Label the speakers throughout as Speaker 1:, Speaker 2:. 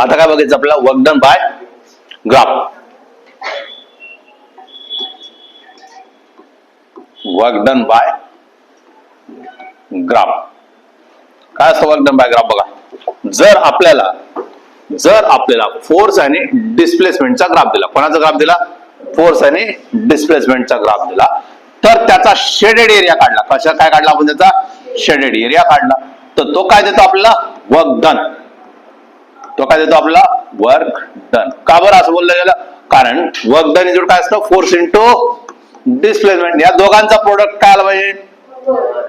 Speaker 1: आता काय बघायचं आपल्याला, work done by graph. Work done by graph काय असतं? वर्क डन बाय ग्राफ बघा, जर आपल्याला फोर्स आणि डिस्प्लेसमेंटचा ग्राफ दिला, कोणाचा ग्राफ दिला? फोर्स आणि डिस्प्लेसमेंटचा ग्राफ दिला, तर त्याचा शेडेड एरिया काढला. कशा काय काढला आपण? त्याचा शेडेड एरिया काढला, तर तो काय देतो आपल्याला? Work done. तो काय देतो आपल्याला? Work done. का बरं असं बोललं गेलं? कारण वर्क डन इज काय असतं? फोर्स इंटू डिस्प्लेसमेंट, या दोघांचा प्रोडक्ट काय आला पाहिजे?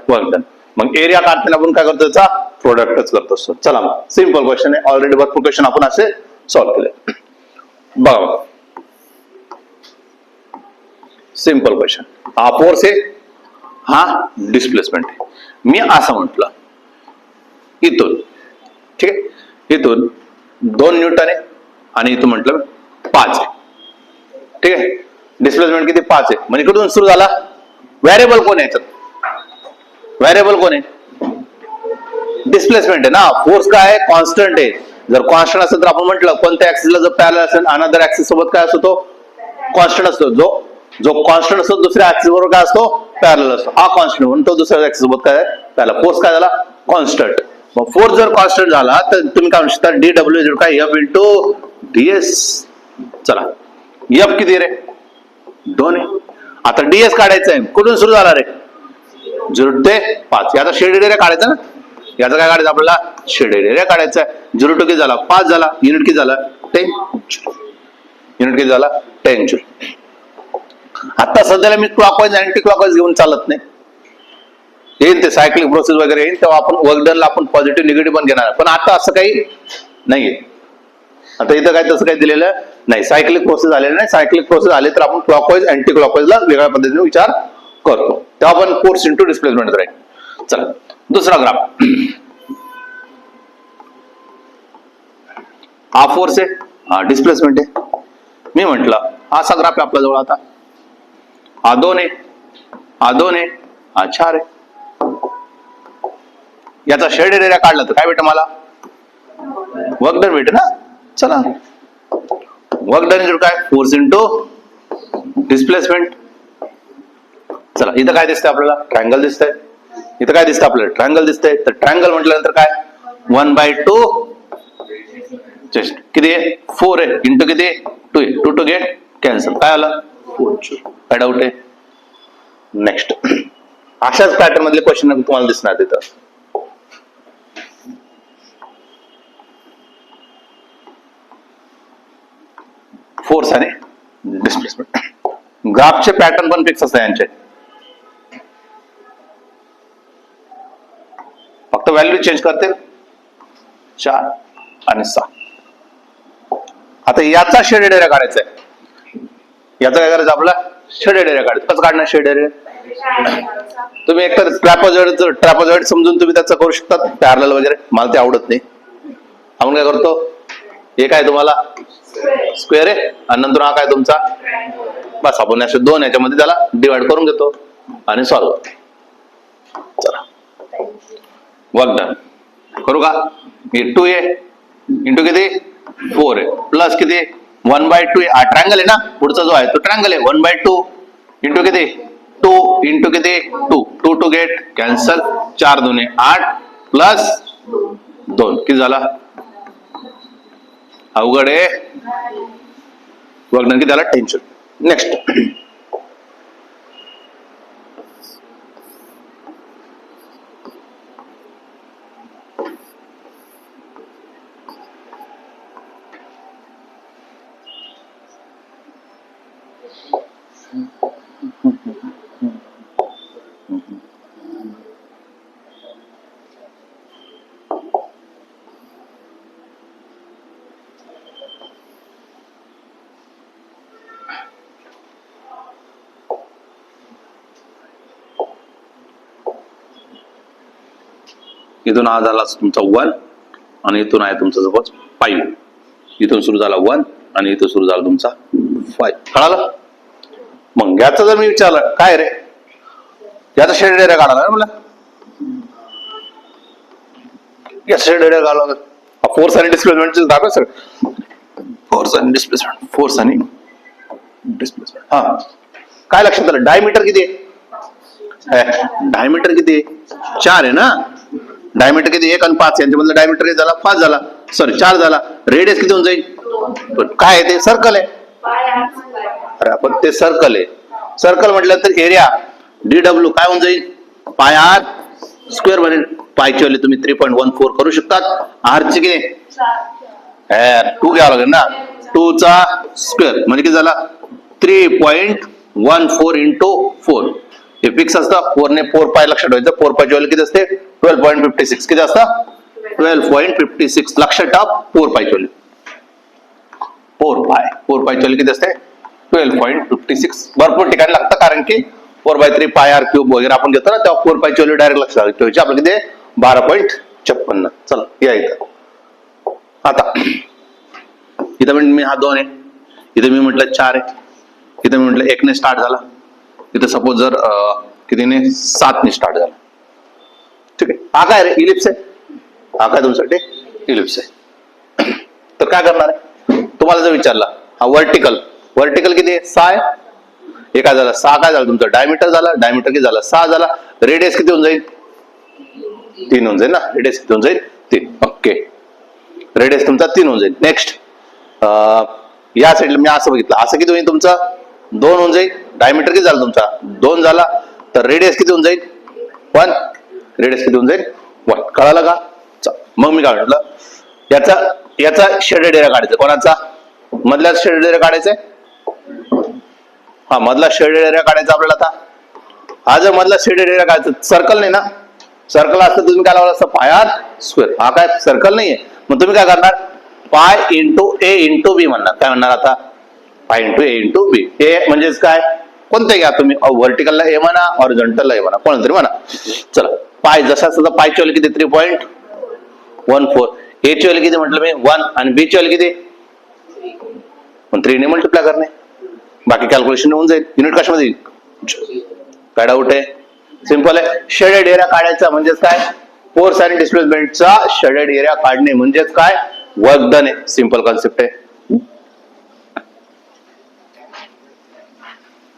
Speaker 1: Work done. मग एरिया काढताना आपण काय करतो? त्याचा प्रोडक्टच करत असतो. चला मग सिंपल क्वेश्चन आहे, ऑलरेडी भरपूर क्वेश्चन आपण असे सॉल्व्ह केले. बघा सिंपल क्वेश्चन, हा फोर्स आहे, हा डिस्प्लेसमेंट आहे. मी असं म्हटलं इथून, ठीक आहे, इथून 2 न्यूटन आहे आणि इथून म्हटलं 5 आहे, ठीक आहे. डिस्प्लेसमेंट किती? 5 आहे. म्हणजे इकडून सुरू झाला. व्हेरिएबल कोण आहे याच्यात? व्हेरिएबल कोण आहे? डिस्प्लेसमेंट आहे ना. फोर्स काय आहे? कॉन्स्टंट आहे. जर कॉन्स्टंट असेल तर आपण म्हटलं कोणत्या ऍक्सिसला जर पॅरलल असेल, अनदर ऍक्सिस सोबत काय असतो? तो कॉन्स्टंट असतो. जो कॉन्स्टंट असतो दुसऱ्या ऍक्सिस बरोबर काय असतो? पॅरलल असतो. हा कॉन्स्टंट म्हणून तो दुसऱ्या ऍक्सिस सोबत काय पॅरलल. फोर्स काय झाला? कॉन्स्टंट. मग फोर्स जर कॉन्स्टंट झाला तर तुम्ही काय म्हणू शकता? डब्ल्यू काय? F into DS. चला, एफ किती रे? 2 आहे. आता डीएस काढायचं आहे. कुठून सुरू झाला रे? 0 ते 5. याचा शेडेड एरिया काढायचा ना. याचा काय काढायचं आपल्याला? शेडेड एरिया काढायचा आहे. 0 टू किती झाला? 5 झाला. युनिट किती झाला? 10 युनिट किती झाला? 10 जूल. आता सध्याला मी क्लॉकवाईज अँटी क्लॉकवाईज घेऊन चालत नाही. येईल ते सायक्लिक प्रोसेस वगैरे येईल तेव्हा आपण वर्क डनला आपण पॉझिटिव्ह निगेटिव्ह पण घेणार. पण आता असं काही नाहीये. आता इथं काय तसं काही दिलेलं नाही. सायक्लिक प्रोसेस आलेलं नाही. सायक्लिक प्रोसेस आले तर आपण क्लॉकवाईज अँटी क्लॉकवाईजला वेगळ्या पद्धतीने विचार करतो. तेव्हा आपण फोर्स इंटू डिस्प्लेसमेंट राहील. चला दुसरा ग्राफ. हा फोर्स आहे, हा डिस्प्लेसमेंट आहे. मी म्हंटल असा ग्राफ आहे आपल्या जवळ. आता हा 2 आहे, हा 2 आहे, हा 4 आहे. याचा शेडेड एरिया काढला तर काय भेटेल मला? वर्क डन भेटेल ना. चला, वर्क डन काय? Force into displacement. चला, इथं काय दिसतंय आपल्याला? ट्रायंगल दिसतंय. इथं काय दिसतं आपल्याला? ट्रायंगल दिसतंय. तर ट्रायंगल म्हटल्यानंतर काय? 1/2 जस्ट किती आहे? 4 आहे. इंटू किती? 2 आहे. 2 टू गेट कॅन्सल. काय आलं? 4. काय डाऊट आहे? नेक्स्ट. अशाच पॅटर्न मधले क्वेश्चन तुम्हाला दिसणार तिथं. फोर्स आणि डिस्प्लेसमेंट. ग्राफचे पॅटर्न पण फिक्स असतात यांचे. फक्त व्हॅल्यू चेंज करतील. 4 आणि 6. आता याचा शेडेड एरिया काढायचा आहे. याचा काय करायचं आपला? शेडेड एरिया काढायचं. कसं काढणार शेडेड एरिया? तुम्ही एकतर ट्रॅपेझॉइड समजून तुम्ही त्याचं करू शकता, पॅरलल वगैरे. मला ते आवडत नाही. आपण काय करतो? हे काय तुम्हाला स्क्वेअर आहे आणि नंतर हा काय तुमचा? बस आपण असे 2 याच्यामध्ये त्याला डिवाइड करून घेतो आणि सॉल्व्ह करतो. चला, वर्क डन करू का? हे 2 आहे इंटू किती? 4 आहे. प्लस किती? 1/2 आहे. हा ट्रायंगल आहे ना. पुढचा जो आहे तो ट्रायंगल आहे. 1/2 इंटू किती? 2 इंटू किती? 2. 2 टू गेट कॅन्सल. 4 2 8 प्लस 2 किती झाला? अवघड आहे. वर्क डन किती झाला? 10 जूल. नेक्स्ट. इथून हा झाला तुमचा 1 आणि इथून आहे तुमचा सपोज 5. इथून सुरू झाला 1 आणि इथून सुरू झाला तुमचा 5. कळालं? मग याचा जर मी विचारलं काय रे, याचा शेडेड एरिया काढायला ना मला. या शेडेड एरिया काढायला फोर्स आणि डिस्प्लेसमेंट दाखव सर. फोर्स आणि डिस्प्लेसमेंट, फोर्स आणि डिस्प्लेसमेंट. हा काय लक्षात आलं, डायमीटर किती आहे? डायमीटर किती आहे? 4 आहे ना. डायमीटर किती? 1 आणि 5 यांच्यामधलं डायमीटर किती झाला? 5 झाला, सॉरी 4 झाला. रेडियस किती होऊन जाईल? पण काय आहे ते? सर्कल आहे. अरे आपण ते सर्कल आहे, सर्कल म्हटलं तर एरिया DW काय होऊन जाईल? पाय आर स्क्वेअर बनेल. पायची वाले तुम्ही 3.14 करू शकतात. आर चे किती? 2 घ्यावं लागेल ना. 2 चा स्क्वेअर म्हणजे किती झाला? 3.14 इंटू 4. हे फिक्स असतं. 4 ने 4 पाय लक्षात ठेवायचं. 4 पायची वाले किती असते? 12.56. किती असतं? 12.56. लक्षात ठेवा. 4 पायची वाले 4 पायची वाले किती असते? 12.56. भरपूर ठिकाणी लागतं कारण की 4/3 पाय आर क्यूब वगैरे आपण घेतो ना, तेव्हा 4 पायची व्हॅल्यू डायरेक्ट लक्षात ठेवायची. आपलं किती? 12.56. चला या इथं. आता इथं म्हणजे मी हा 2 आहे, इथं मी म्हटलं 4 आहे, इथं मी म्हटलं 1 ने स्टार्ट झाला, इथं सपोज जर कितीने 7 ने स्टार्ट झाला. ठीक आहे. हा काय रे? इलिप्स आहे. हा काय तुमच्यासाठी? इलिप्स आहे. तर काय करणार आहे? तुम्हाला जर विचारला हा वर्टिकल किती आहे? 6 आहे. हे काय झालं? 6 काय झालं तुमचं? डायमीटर झाला. डायमीटर किती झाला? 6 झाला. रेडियस किती होऊन जाईल? 3 होऊन जाईल ना. रेडियस किती होऊन जाईल? 3. ओके, रेडियस तुमचा 3 होऊन जाईल. नेक्स्ट या साईडला मी असं बघितलं, असं किती होईल तुमचा? 2 होऊन जाईल. डायमीटर किती झाला तुमचा? 2 झाला. तर रेडियस किती होऊन जाईल? 1. रेडियस किती होऊन जाईल? 1. कळालं का? मग मी काय म्हटलं, याचा शेडेड एरिया काढायचा. कोणाचा? मधला शेडेड एरिया काढायचा. हा मधला शेडेड एरिया काढायचा आपल्याला. आता हा जर मधला शेडेड एरिया काढायचा, सर्कल नाही ना. सर्कल असतं तुम्ही काय लावलं असतं? पाय आर स्क्वेअर. हा काय सर्कल नाहीये, मग तुम्ही काय करणार? पाय इंटू ए इंटू बी म्हणणार. काय म्हणणार आता? पाय इंटू ए इंटू बी. ए म्हणजेच काय? कोणते घ्या तुम्ही, व्हर्टिकलला ए म्हणा, हॉरिझॉन्टलला ए म्हणा, कोणतरी म्हणा. चला पाय जसा असता पायची व्हॅल्यू किती? 3.14. ए ची व्हॅल्यू किती म्हटलं मी? 1. आणि बी ची व्हॅल्यू किती? 3 ने मल्टिप्लाय करणे. बाकी कॅल्क्युलेशन होऊन जाईल. युनिट कशामध्ये येईल? काय डाऊट आहे? सिंपल आहे. शेडेड एरिया काढायचा म्हणजेच काय? फोर्स आणि डिस्प्लेसमेंटचा शेडेड एरिया काढणे म्हणजेच काय? वर्क डन आहे. सिंपल कॉन्सेप्ट आहे.